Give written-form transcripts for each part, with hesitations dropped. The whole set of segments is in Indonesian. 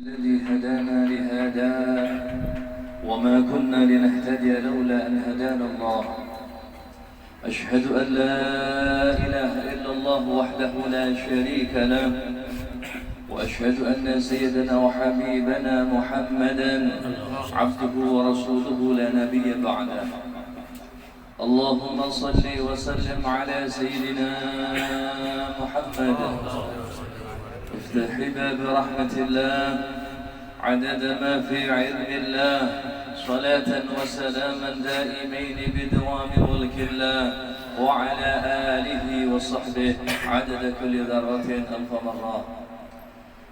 الذي هدانا لهذا وما كنا لنهتدي لولا أن هدانا الله. أشهد أن لا إله إلا الله وحده لا شريك له، وأشهد أن سيدنا وحبيبنا محمدا عبده ورسوله لا نبي بعده. اللهم صل وسلم على سيدنا محمد. افتح باب رحمة الله عدد ما في علم الله، صلاة وسلاما دائمين بدوام ملك الله، وعلى آله وصحبه عدد كل ذرة ألف مرة.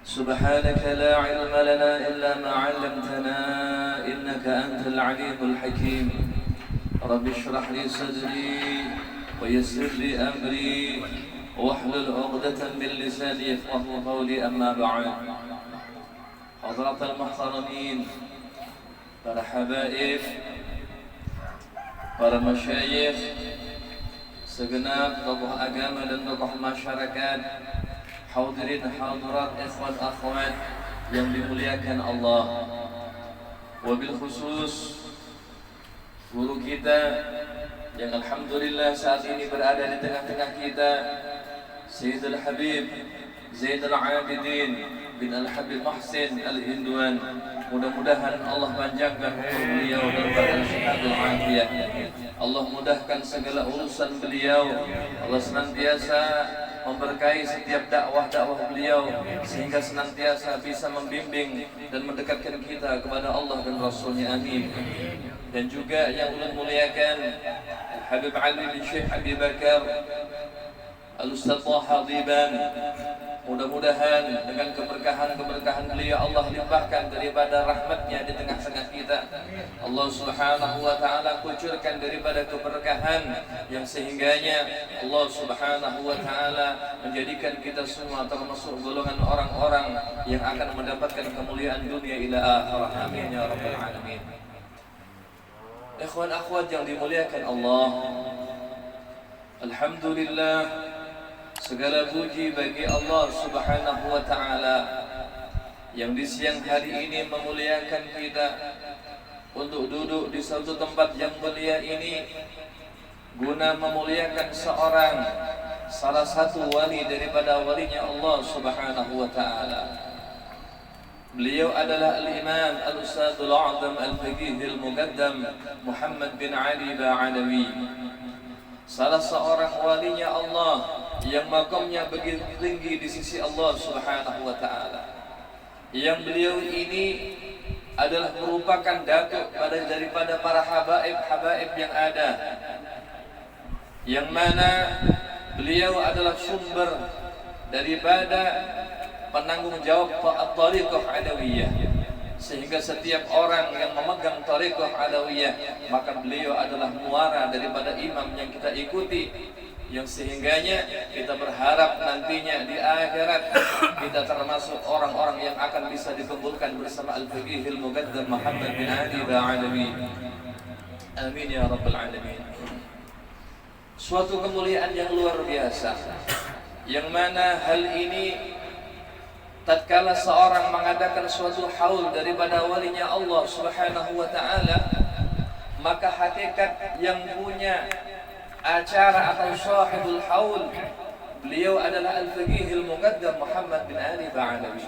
سبحانك لا علم لنا إلا ما علمتنا إنك أنت العليم الحكيم. رب اشرح لي صدري ويسر لي أمري واحلل عقدة من لساني يفقهوا قولي. أما بعد، حضرات المحترمين, para habaib, para masyayikh, segenap tokoh agama dan tokoh masyarakat, hadirin hadirat, ikhwan akhwat yang dimuliakan Allah. Wabil khusus guru kita yang alhamdulillah saat ini berada di tengah-tengah kita, Sayyidul Habib Zainal Abidin bin Al-Habib Mahsin Al-Hindwan. Mudah-mudahan Allah panjangkan umur beliau dan badan sehat dan afiat. Allah mudahkan segala urusan beliau. Allah senantiasa memberkahi setiap dakwah-dakwah beliau, sehingga senantiasa bisa membimbing dan mendekatkan kita kepada Allah dan Rasulnya. Amin. Dan juga yang ulun muliakan Habib Ali bin Syekh Abi Bakar Al-Ustaz Hadiban, mudah-mudahan dengan keberkahan beliau Allah limpahkan daripada rahmatnya di tengah-tengah kita. Allah subhanahu wa ta'ala kucurkan daripada keberkahan yang sehingganya Allah subhanahu wa ta'ala menjadikan kita semua termasuk golongan orang-orang yang akan mendapatkan kemuliaan dunia ila akhirah. Amin ya rabbal alamin. Ikhwan akhwat yang dimuliakan Allah, alhamdulillah, segala puji bagi Allah subhanahu wa ta'ala yang di siang hari ini memuliakan kita untuk duduk di satu tempat yang mulia ini guna memuliakan salah satu wali daripada walinya Allah subhanahu wa ta'ala. Beliau adalah Al-Imam Al-Ustadzul A'zam Al-Faqih Al-Muqaddam Muhammad bin Ali Ba'alawi, salah seorang walinya Allah yang makamnya begitu tinggi di sisi Allah subhanahu wa ta'ala, yang beliau ini adalah merupakan datuk daripada para habaib yang ada, yang mana beliau adalah sumber daripada penanggung jawab Thariqah Alawiyah, sehingga setiap orang yang memegang Thariqah Alawiyah maka beliau adalah muara daripada imam yang kita ikuti, yang sehingganya kita berharap nantinya di akhirat kita termasuk orang-orang yang akan bisa dikumpulkan bersama Al-Faqih Al-Muqaddam Muhammad bin Ali Ba'alawi. Amin ya rabbal alamin. Suatu kemuliaan yang luar biasa, yang mana hal ini tatkala seorang mengadakan suatu haul daripada walinya Allah subhanahu wa ta'ala, maka hakikat yang punya acara atau sahibul haul beliau adalah Al-Faqih Al-Muqaddam Muhammad bin Ali Ba'alawi.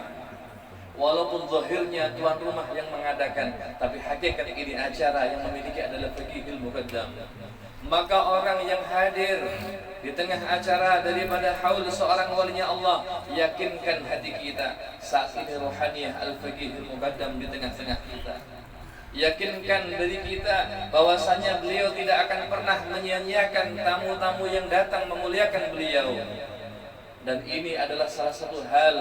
Walaupun zahirnya tuan rumah yang mengadakan, tapi hakikat ini acara yang memiliki adalah Faqih Al-Muqaddam. Maka orang yang hadir di tengah acara daripada haul seorang walinya Allah, yakinkan hati kita saat ini ruhaniyah Al-Faqih Al-Muqaddam di tengah-tengah kita. Yakinkan diri kita bahwasanya beliau tidak akan pernah menyia-nyiakan tamu-tamu yang datang memuliakan beliau. Dan ini adalah salah satu hal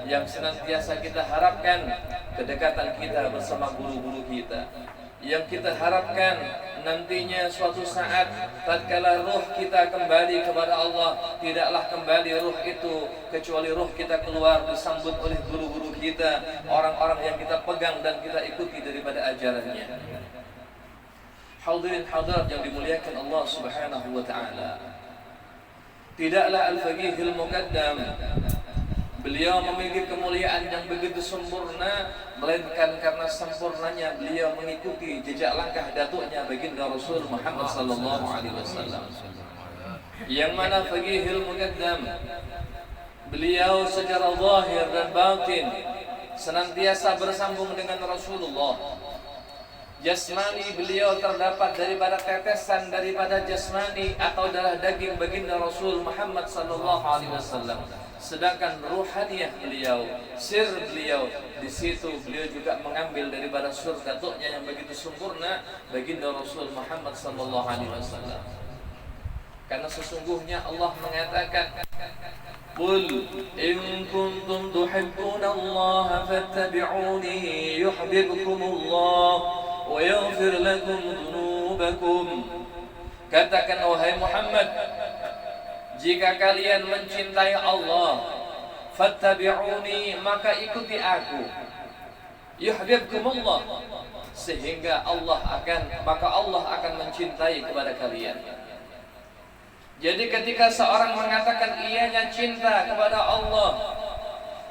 yang senantiasa kita harapkan, kedekatan kita bersama guru-guru kita, yang kita harapkan nantinya suatu saat tatkala ruh kita kembali kepada Allah, tidaklah kembali ruh itu kecuali ruh kita keluar disambut oleh guru-guru kita, orang-orang yang kita pegang dan kita ikuti daripada ajarannya. Hadirin hadirat yang dimuliakan Allah subhanahu wa ta'ala, tidaklah Al-Faqih Al-Muqaddam Beliau memiliki kemuliaan yang begitu sempurna, melainkan karena sempurnanya beliau mengikuti jejak langkah datuknya baginda Rasul Muhammad sallallahu alaihi wasallam. Yang mana faqihul muqaddam, beliau secara zahir dan batin senantiasa bersambung dengan Rasulullah. Jasmani beliau terdapat daripada tetesan daripada jasmani atau darah daging baginda Rasul Muhammad sallallahu alaihi wasallam. Sedangkan ruhaniyah beliau, sir beliau, di situ beliau juga mengambil daripada surga datuknya yang begitu sempurna baginda Rasul Muhammad sallallahu alaihi wasallam. Karena sesungguhnya Allah mengatakan, "Qul in kuntum tuhibbuna Allah fattabi'uni yuhibbukumullah wa yaghfir lakum dhunubakum." Katakan wahai Muhammad, jika kalian mencintai Allah, fattabi'uni, maka ikuti aku. Yuhibbukumullah, sehingga maka Allah akan mencintai kepada kalian. Jadi ketika seorang mengatakan ianya cinta kepada Allah,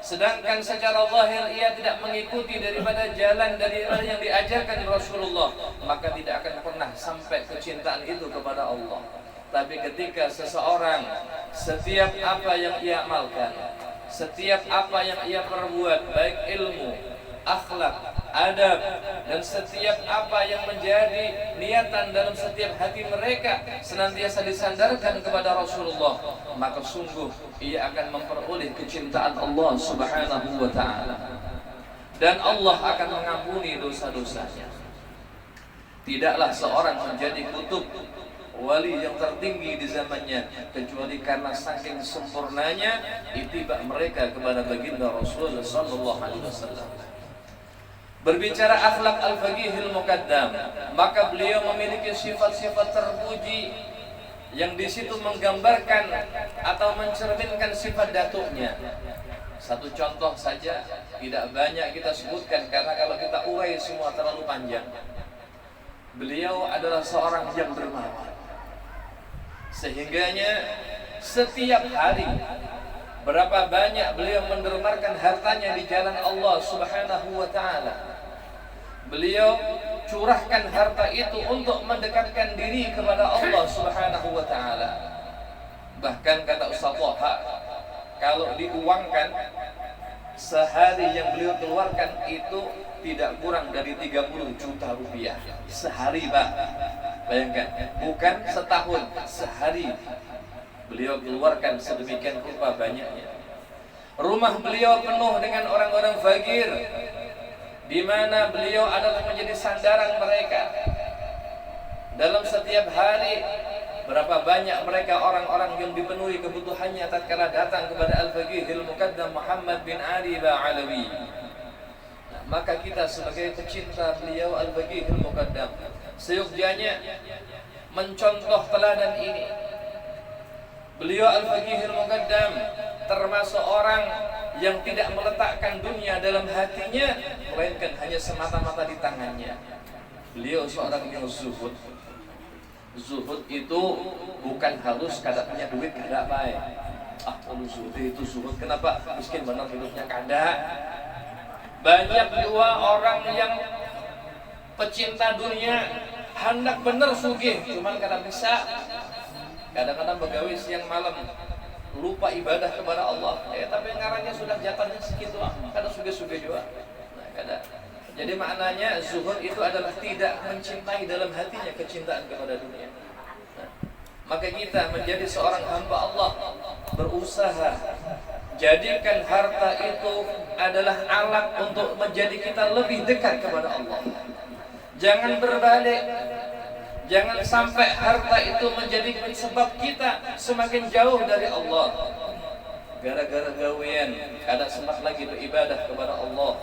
sedangkan secara zahir ia tidak mengikuti daripada jalan dari yang diajarkan Rasulullah, maka tidak akan pernah sampai kecintaan itu kepada Allah. Tapi ketika seseorang setiap apa yang ia amalkan, setiap apa yang ia perbuat, baik ilmu, akhlak, adab, dan setiap apa yang menjadi niatan dalam setiap hati mereka senantiasa disandarkan kepada Rasulullah, maka sungguh ia akan memperoleh kecintaan Allah Subhanahu wa ta'ala, dan Allah akan mengampuni dosa-dosanya. Tidaklah seorang menjadi kutub wali yang tertinggi di zamannya kecuali karena saking sempurnanya ittiba mereka kepada baginda Rasul sallallahu alaihi wasallam. Berbicara akhlak al-faqihil muqaddam, maka beliau memiliki sifat-sifat terpuji yang di situ menggambarkan atau mencerminkan sifat datuknya. Satu contoh saja, tidak banyak kita sebutkan karena kalau kita urai semua terlalu panjang. Beliau adalah seorang yang dermawan, sehingganya setiap hari berapa banyak beliau mendermakan hartanya di jalan Allah Subhanahu wa ta'ala. Beliau curahkan harta itu untuk mendekatkan diri kepada Allah Subhanahu wa ta'ala. Bahkan kata Ustaz Thaha, kalau diuangkan sehari yang beliau keluarkan itu tidak kurang dari 30 juta rupiah sehari, Pak. Bayangkan, bukan setahun, sehari beliau keluarkan sedemikian rupa banyaknya. Rumah beliau penuh dengan orang-orang fakir, di mana beliau adalah menjadi sandaran mereka. Dalam setiap hari berapa banyak mereka orang-orang yang dipenuhi kebutuhannya tatkala datang kepada Al-Faqihil Muqaddam Muhammad bin Ali Ba'alawi. Maka kita sebagai pecinta beliau Al-Faqihil Muqaddam seyogyanya mencontoh teladan ini. Beliau Al-Faqihil Muqaddam termasuk orang yang tidak meletakkan dunia dalam hatinya, melainkan hanya semata-mata di tangannya. Beliau seorang yang zuhud. Zuhud itu bukan halus kada punya duit kada baik. Kalau zuhud itu zuhud, kenapa miskin benar hidupnya kada. Banyak juga orang yang pecinta dunia, hendak benar sugih, cuman kadang bisa. Kadang-kadang begawi siang malam, lupa ibadah kepada Allah. Tapi ngarannya sudah jatahnya segitu, kadang sugih-sugih juga. Kadang. Jadi maknanya zuhud itu adalah tidak mencintai dalam hatinya kecintaan kepada dunia. Maka kita menjadi seorang hamba Allah, berusaha jadikan harta itu adalah alat untuk menjadi kita lebih dekat kepada Allah. Jangan berbalik. Jangan sampai harta itu menjadi sebab kita semakin jauh dari Allah. Gara-gara gawean, kada sempat lagi beribadah kepada Allah.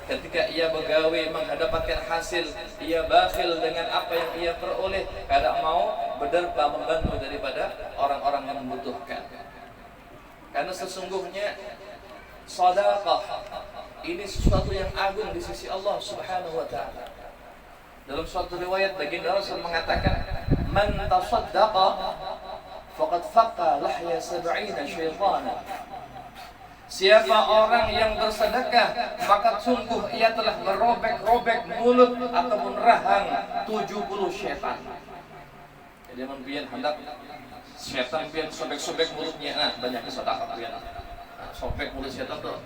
Ketika ia begawe menghadapkan hasil, ia bakhil dengan apa yang ia peroleh, kada mau berderpa membantu daripada orang-orang yang membutuhkan. Karena sesungguhnya sedekah ini sesuatu yang agung di sisi Allah Subhanahu wa ta'ala. Dalam suatu riwayat baginda Rasul mengatakan, "Man tasaddaqa faqad faqa lahya 70 syaitana." Siapa orang yang bersedekah, maka sungguh ia telah merobek-robek mulut ataupun rahang 70 syaitan. Jadi membian hendak syaitan biar sobek-sobek mulutnya, banyak sedekah biar sobek mulut syaitan tuh.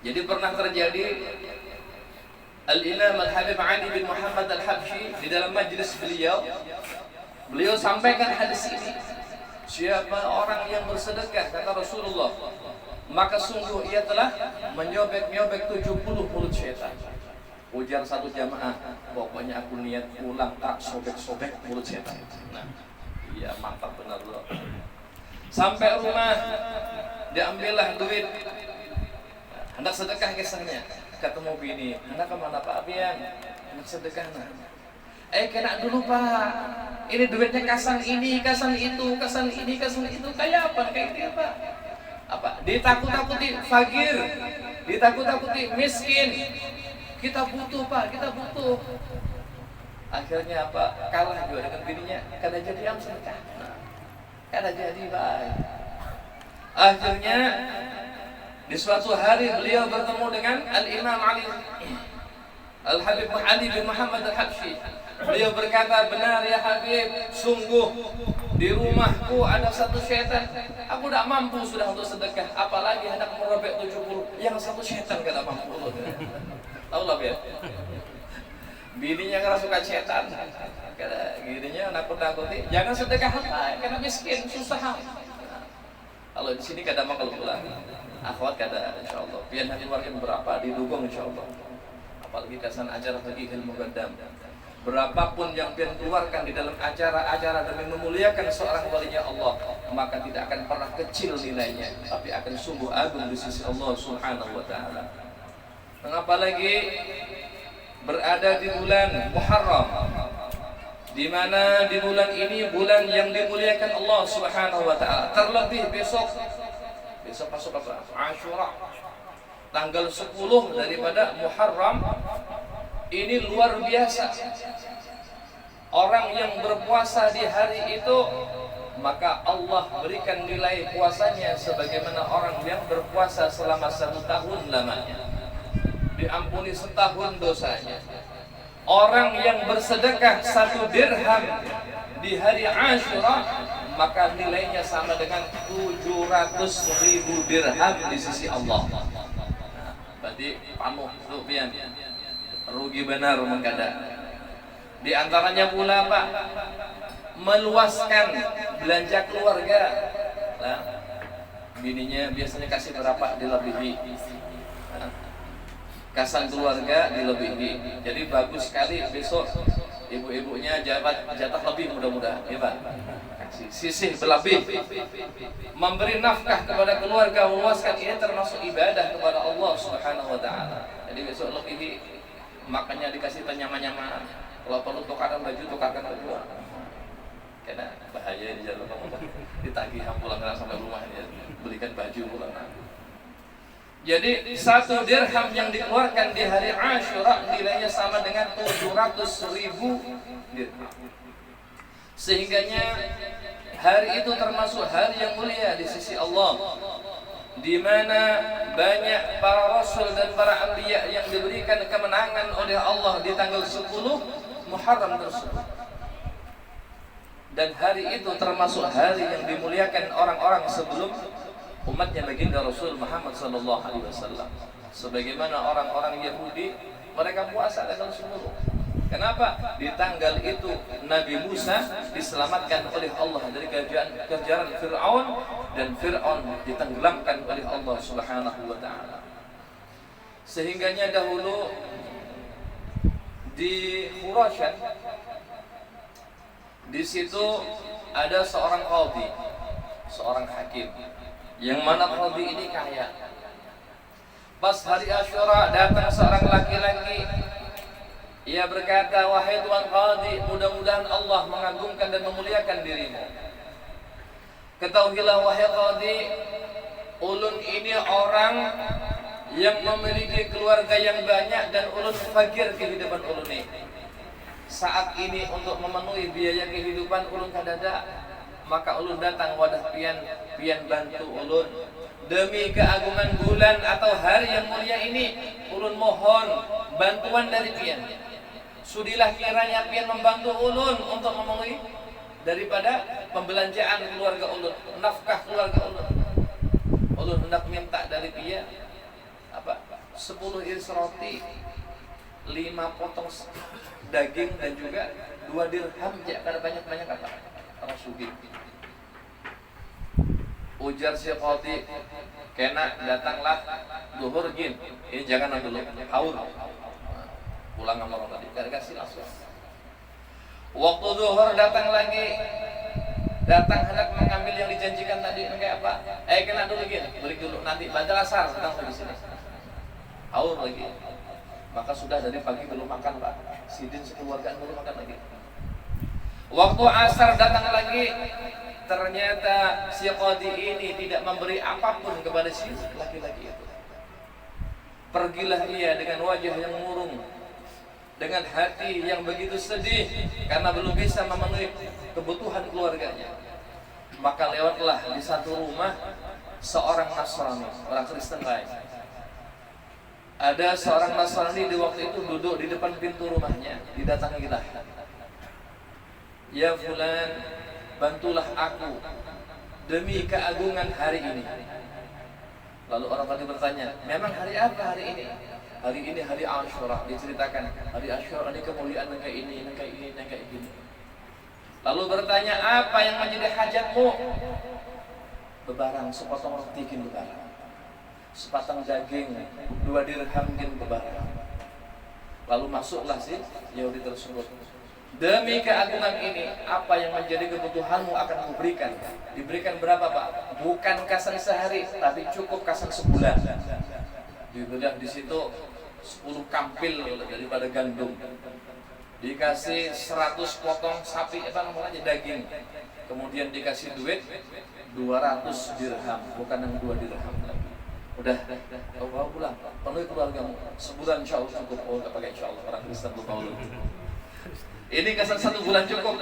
Jadi pernah terjadi Al-Imam Al-Habib Ali bin Muhammad Al-Habsyi di dalam majlis beliau sampaikan hadis ini. Siapa orang yang bersedekah, kata Rasulullah, maka sungguh ia telah menyobek-nyobek 70 mulut syaitan. Ujar satu jamaah, pokoknya aku niat pulang tak sobek-sobek mulut syaitan. Nah, iya mantap benar loh. Sampai rumah, diambillah duit, hendak sedekah kisahnya. Ketemu bini, hendak kemana Pak Bian? Hendak sedekah nah. Kena dulu Pak, ini duitnya kasan ini, kasan itu, kasan ini, kasan itu. Kayak apa? Kayak gitu Pak. Apa? Ditakut-takuti fakir, ditakut-takuti miskin. Kita butuh Pak, kita butuh. Akhirnya apa? Kalah juga dengan bininya. Kada jadi am sedekah. Kada jadi Pak. Akhirnya di suatu hari beliau bertemu dengan Al-Imam Ali Al-Habib Ali bin Muhammad Al-Habsyi. Beliau berkata, benar ya Habib, sungguh di rumahku ada satu syaitan. Aku tidak mampu sudah untuk sedekah, apalagi hendak merobek 70. Yang satu syaitan tidak mampu. Tahu lah ya. Bininya karena suka syaitan, gininya nakut-nakuti, jangan sedekah karena miskin, susah. Kalau di sini kadang mau kalau pulang, akhwat kada insyaallah. Pian keluarkan berapa didukung insyaallah. Apalagi kesan acara bagi ilmu gadam. Berapapun yang pian keluarkan di dalam acara-acara demi memuliakan seorang walinya Allah, maka tidak akan pernah kecil nilainya, tapi akan sungguh agung di sisi Allah Subhanahu wa taala. Mengapa lagi berada di bulan Muharram, di mana di bulan ini bulan yang dimuliakan Allah Subhanahu wa taala. Terlebih besok masuk apa? Asyura. Tanggal 10 daripada Muharram ini luar biasa. Orang yang berpuasa di hari itu, maka Allah berikan nilai puasanya sebagaimana orang yang berpuasa selama 1 tahun lamanya. Diampuni setahun dosanya. Orang yang bersedekah 1 dirham di hari Asyura, maka nilainya sama dengan 700.000 dirham di sisi Allah. Nah, berarti panuh rupiah, rugi benar mengkada. Di antaranya pula Pak, meluaskan belanja keluarga. Nah, bininya biasanya kasih berapa dilebihi. Kasan keluarga dilebihi. Jadi bagus sekali besok ibu-ibunya jatah lebih mudah-mudahan, ya Pak. Sisih berlebih, memberi nafkah kepada keluarga, meluaskan, ini termasuk ibadah kepada Allah Subhanahu wa taala. Jadi besok lebih makanya dikasih nyama-nyama. Kalau perlu tukaran baju, tukarkan baju. Karena bahaya di jalan kamu ditagih pulang sampai rumah ya, belikan baju pulang. Jadi 1 dirham yang dikeluarkan di hari Asyura nilainya sama dengan 700.000 dirham. Sehingganya hari itu termasuk hari yang mulia di sisi Allah, di mana banyak para rasul dan para anbiya yang diberikan kemenangan oleh Allah di tanggal 10 Muharram tersebut. Dan hari itu termasuk hari yang dimuliakan orang-orang sebelum umatnya baginda Rasul Muhammad sallallahu alaihi wasallam. Sebagaimana orang-orang Yahudi, mereka puasa tanggal 10. Kenapa? Di tanggal itu Nabi Musa diselamatkan oleh Allah dari kejaran Fir'aun, dan Fir'aun ditenggelamkan oleh Allah Subhanahu wa taala. Sehingganya dahulu di Khurasan, di situ ada seorang qadhi, seorang hakim, yang mana qadhi ini kaya. Pas hari Asyura datang seorang laki-laki, ia berkata, wahai Tuan Qadhi, mudah-mudahan Allah mengagungkan dan memuliakan dirimu. Ketahuilah wahai Qadhi, ulun ini orang yang memiliki keluarga yang banyak dan ulun fakir kehidupan ulun ini. Saat ini untuk memenuhi biaya kehidupan ulun kadada, maka ulun datang wadah pian bantu ulun. demi keagungan bulan atau hari yang mulia ini, ulun mohon bantuan dari pian. Sudilah kiranya pian membantu ulun untuk memenuhi daripada pembelanjaan keluarga ulun, nafkah keluarga ulun. Ulun hendak minta dari pian 10 iris roti, 5 potong daging, dan juga 2 dirham. Ya, kada banyak-banyak apa? Orang sugih. Ujar si Qadi, kena datanglah duhur jin. Ini jangan dulu, haul. Pulang sama orang tadi, kada kasih langsung. Waktu duhur datang lagi, datang hendak mengambil yang dijanjikan tadi. Kayak apa? Kena dulu gini, beli dulu, nanti bantal asar datang lagi sini. Haul lagi. Maka sudah dari pagi belum makan, Pak. Sidin sekeluargaan belum makan lagi. Waktu asar datang lagi, ternyata si Qadi ini tidak memberi apapun kepada si laki-laki itu. Pergilah ia dengan wajah yang murung, dengan hati yang begitu sedih karena belum bisa memenuhi kebutuhan keluarganya. Maka lewatlah di satu rumah seorang Nasrani, orang Kristen lain. Ada seorang Nasrani di waktu itu duduk di depan pintu rumahnya. Didatangilah, ya fulan, bantulah aku demi keagungan hari ini. Lalu orang tadi bertanya, memang hari apa hari ini? Hari ini hari Asyura. Diceritakan, hari Asyura ini kemuliaan kayak ini, kayak ini, kayak gini. Lalu bertanya, apa yang menjadi hajatmu? Bebarang, sepotong roti kin bebarang, sepatang daging, 2 dirham kin bebarang. Lalu masuklah si Yahudi tersebut. Demi keagungan ini, apa yang menjadi kebutuhanmu akan kuberikan. Diberikan berapa, Pak? Bukan kasan sehari, tapi cukup kasan sebulan. Diberikan di situ 10 kampil daripada gandum. Dikasih 100 potong sapi, daging. Kemudian dikasih duit 200 dirham, bukan yang 2 dirham lagi. Udah, kau bawa pulang, penuhi keluargamu. Sebulan insya Allah cukup. Oh, nggak pakai insya Allah, orang Kristen lupa dulu. Ini kesan 1 bulan cukup.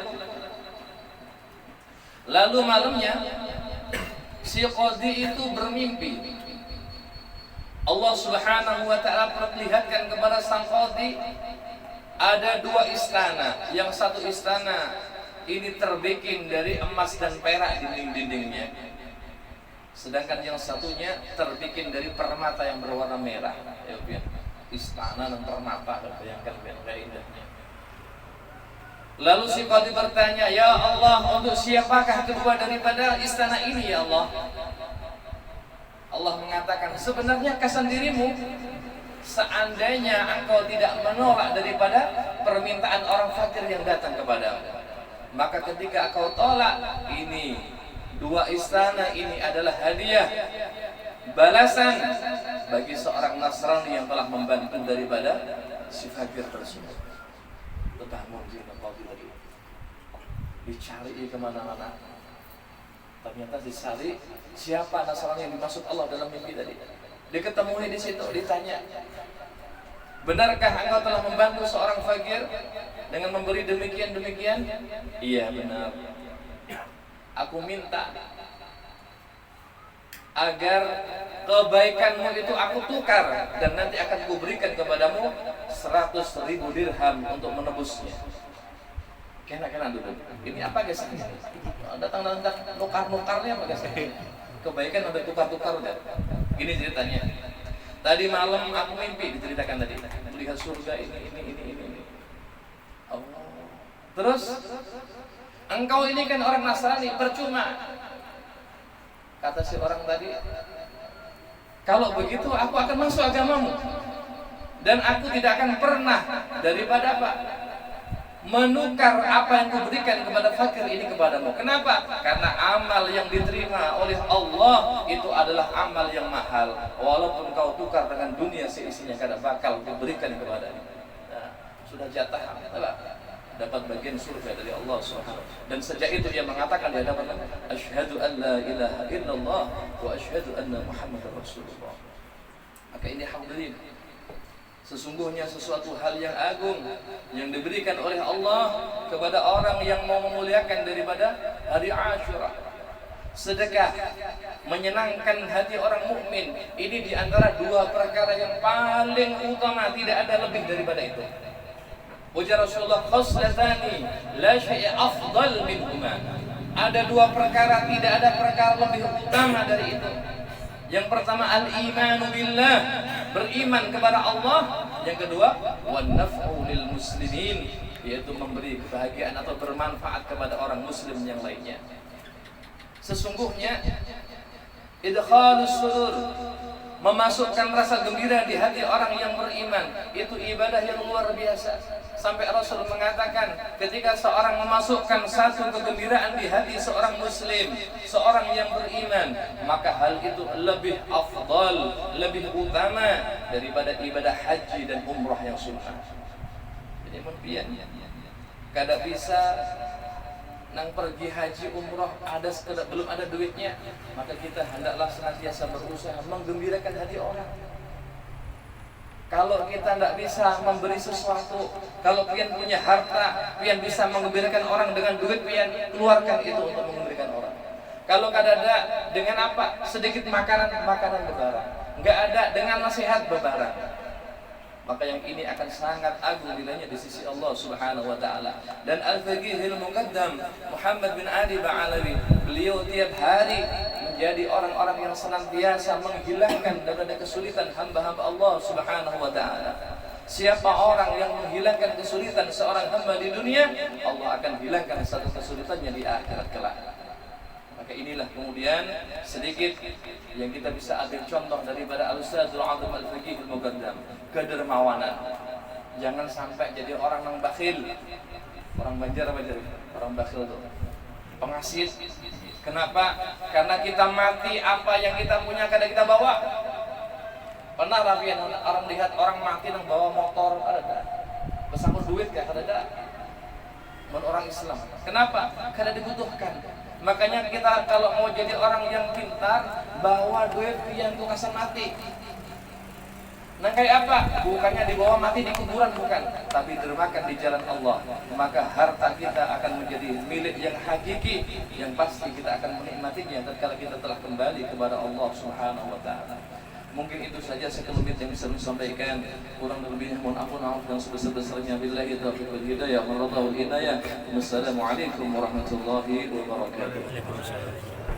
Lalu malamnya si Qadi itu bermimpi. Allah Subhanahu wa ta'ala perlihatkan kepada sang Qadi ada 2 istana. Yang satu istana ini terbikin dari emas dan perak dinding-dindingnya, sedangkan yang satunya terbikin dari permata yang berwarna merah. Ya, istana dan permata, bayangkan betapa indahnya. Lalu si Qadi bertanya, ya Allah, untuk siapakah kedua daripada istana ini ya Allah? Allah mengatakan, sebenarnya kasan dirimu, seandainya engkau tidak menolak daripada permintaan orang fakir yang datang kepadamu, maka ketika engkau tolak, ini 2 istana ini adalah hadiah balasan bagi seorang Nasrani yang telah membantu daripada si fakir tersebut. Bangun Qadi lagi, dicari kemana-mana, ternyata dicari siapa Nasrani yang dimaksud Allah dalam mimpi tadi. Diketemui di situ, ditanya, benarkah engkau telah membantu seorang fakir dengan memberi demikian-demikian? Iya benar. Aku minta agar kebaikanmu itu aku tukar dan nanti akan kuberikan kepadamu 100.000 dirham untuk menebusnya. Kena dulu. Ini apa guys? Datang nukar-nukarnya apa guys? Kebaikan ada tukar-tukar udah. Ini ceritanya. Tadi malam aku mimpi, diceritakan tadi, melihat surga ini. Allah. Terus engkau ini kan orang Nasrani, percuma. Kata si orang tadi, kalau begitu aku akan masuk agamamu, dan aku tidak akan pernah daripada apa? Menukar apa yang kuberikan kepada fakir ini kepadamu. Kenapa? Karena amal yang diterima oleh Allah itu adalah amal yang mahal. Walaupun kau tukar dengan dunia seisinya, kada bakal kuberikan kepadanya. Nah, sudah jatah apa? Dapat bagian surga dari Allah Subhanahu. Dan sejak itu dia mengatakan di hadapan, asyhadu an la ilaha illallah wa asyhadu anna Muhammadar Rasulullah. Maka ini hadirin, sesungguhnya sesuatu hal yang agung yang diberikan oleh Allah kepada orang yang mau memuliakan daripada hari Asyura. Sedekah menyenangkan hati orang mukmin. Ini di antara dua perkara yang paling utama, tidak ada lebih daripada itu. Ujar Rasulullah, khoslatani la syai'a afdal minhuma. Ada dua perkara, tidak ada perkara lebih utama dari itu. Yang pertama al-imanu billah, beriman kepada Allah. Yang kedua wan naf'u lil muslimin, yaitu memberi kebahagiaan atau bermanfaat kepada orang muslim yang lainnya. Sesungguhnya idkhalus surur, memasukkan rasa gembira di hati orang yang beriman, itu ibadah yang luar biasa. Sampai Rasul mengatakan, ketika seorang memasukkan satu kegembiraan di hati seorang muslim, seorang yang beriman, maka hal itu lebih afdal, lebih utama daripada ibadah haji dan umrah yang sunnah. Jadi mempian kada bisa nang pergi haji umrah belum ada duitnya, maka kita hendaklah senantiasa berusaha menggembirakan hati orang. Kalau kita tidak bisa memberi sesuatu, kalau pian punya harta, pian bisa menggembirakan orang dengan duit, pian keluarkan itu untuk menggembirakan orang. Kalau kadada dengan apa? Sedikit makanan bebarang. Enggak ada dengan nasihat bebarang. Maka yang ini akan sangat agung nilainya di sisi Allah Subhanahu wa taala. Dan Al-Faqihul Muqaddam Muhammad bin Ali Ba'alawi, beliau tiap hari menjadi orang-orang yang senantiasa menghilangkan daripada kesulitan hamba-hamba Allah Subhanahu wa taala. Siapa orang yang menghilangkan kesulitan seorang hamba di dunia, Allah akan hilangkan satu kesulitannya di akhirat kelak. Maka inilah kemudian sedikit yang kita bisa ambil contoh daripada Al-Ustadzul Azam Al-Faqihul Muqaddam, kedermawanan. Jangan sampai jadi orang yang bakhil. Orang Banjar orang bakhil itu pengasih. Kenapa? Karena kita mati, apa yang kita punya kadang kita bawa. Pernah rapian orang lihat orang mati yang bawa motor, ada bersangkut duit kayak ada. Orang Islam. Kenapa? Karena dibutuhkan. Makanya kita kalau mau jadi orang yang pintar, bawa duit yang tukasan mati. Nah kayak apa? Bukannya dibawa mati di kuburan, bukan, tapi dermakan di jalan Allah. Maka harta kita akan menjadi milik yang hakiki, yang pasti kita akan menikmatinya tatkala kita telah kembali kepada Allah Subhanahu wa taala. Mungkin itu saja sekelumit yang bisa disampaikan. Kurang lebihnya mohon ampun yang sebesar-besarnya. Billahi taufiq wal hidayah, wallahu hidayah. Wassalamualaikum warahmatullahi wabarakatuh.